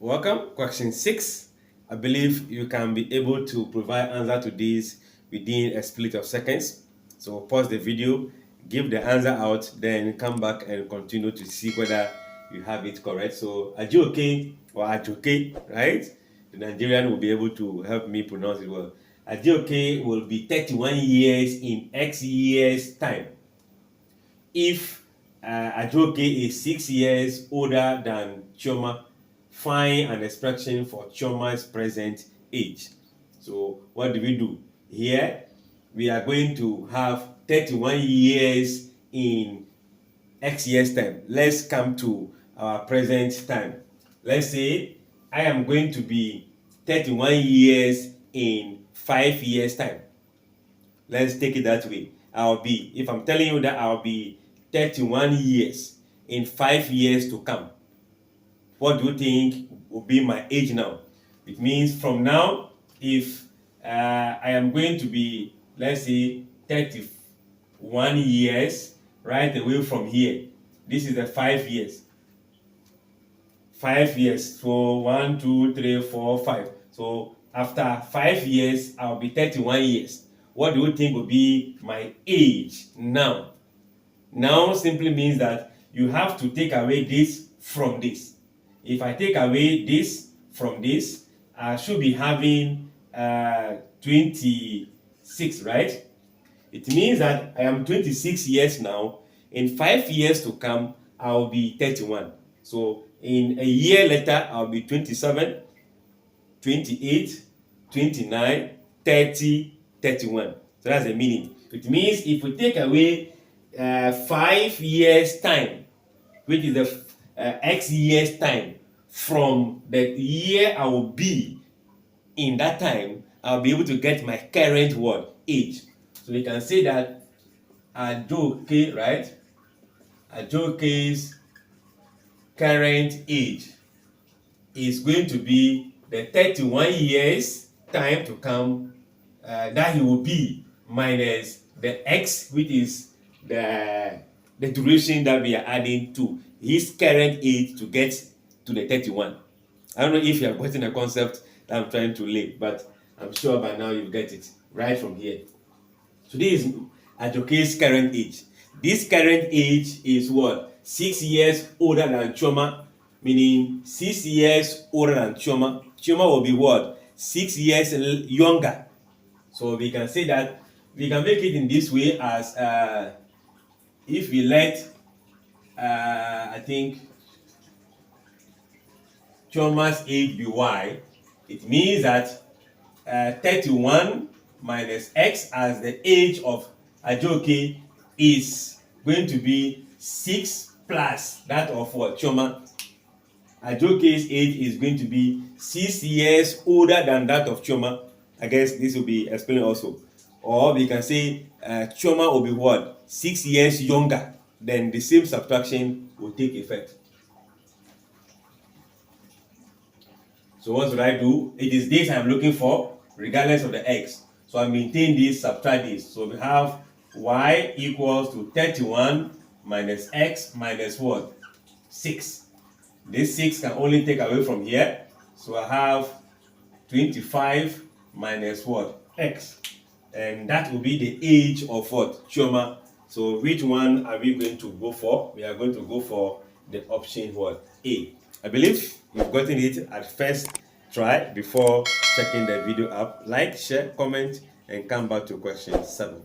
Welcome. Question 6. I believe you can be able to provide answer to this within a split of seconds. So pause the video, give the answer out, then come back and continue to see whether you have it correct. So Ajoke or Ajoke, right? The Nigerian will be able to help me pronounce it well. Ajoke will be 31 years in X years time. If Ajoke is 6 years older than Chioma, find an expression for Chioma's present age. So what do? Here we are going to have 31 years in X years time. Let's come to our present time. Let's say I am going to be 31 years in 5 years time. Let's take it that way. If I'm telling you that I'll be 31 years in 5 years to come, what do you think will be my age now? It means from now, if I am going to be, let's say, 31 years right away from here, this is the 5 years. 5 years, so 1, 2, 3, 4, 5. So after 5 years, I'll be 31 years. What do you think will be my age now? Now simply means that you have to take away this from this. If I take away this from this, I should be having 26, right? It means that I am 26 years now. In 5 years to come, I'll be 31. So in a year later, I'll be 27, 28, 29, 30, 31. So that's the meaning. It means if we take away 5 years time, which is the X years time, from the year I will be in that time, I'll be able to get my current age. So we can say that Ajoke, right? Ajoke's current age is going to be the 31 years time to come that he will be minus the X, which is the duration that we are adding to his current age to get to the 31. I don't know if you are getting the concept that I'm trying to lay, but I'm sure by now you get it right from here. So this is Ajoke's current age. This current age is what? 6 years older than Chioma, meaning 6 years older than Chioma. Chioma will be what? 6 years younger. So we can say that we can make it in this way as if we let I think Chioma's age be y, it means that 31 minus x as the age of Ajoke is going to be 6 plus that of what? Chioma. Ajoke's age is going to be 6 years older than that of Chioma. I guess this will be explained also. Or we can say Chioma will be what? 6 years younger. Then the same subtraction will take effect. So what should I do? It is this I'm looking for, regardless of the x. So I maintain this, subtract this. So we have y equals to 31 minus x minus what? 6. This 6 can only take away from here. So I have 25 minus what? X. And that will be the age of what? Chioma. So which one are we going to go for? We are going to go for the option what? A. I believe you've gotten it at first try. Before checking the video up, like, share, comment, and come back to question 7.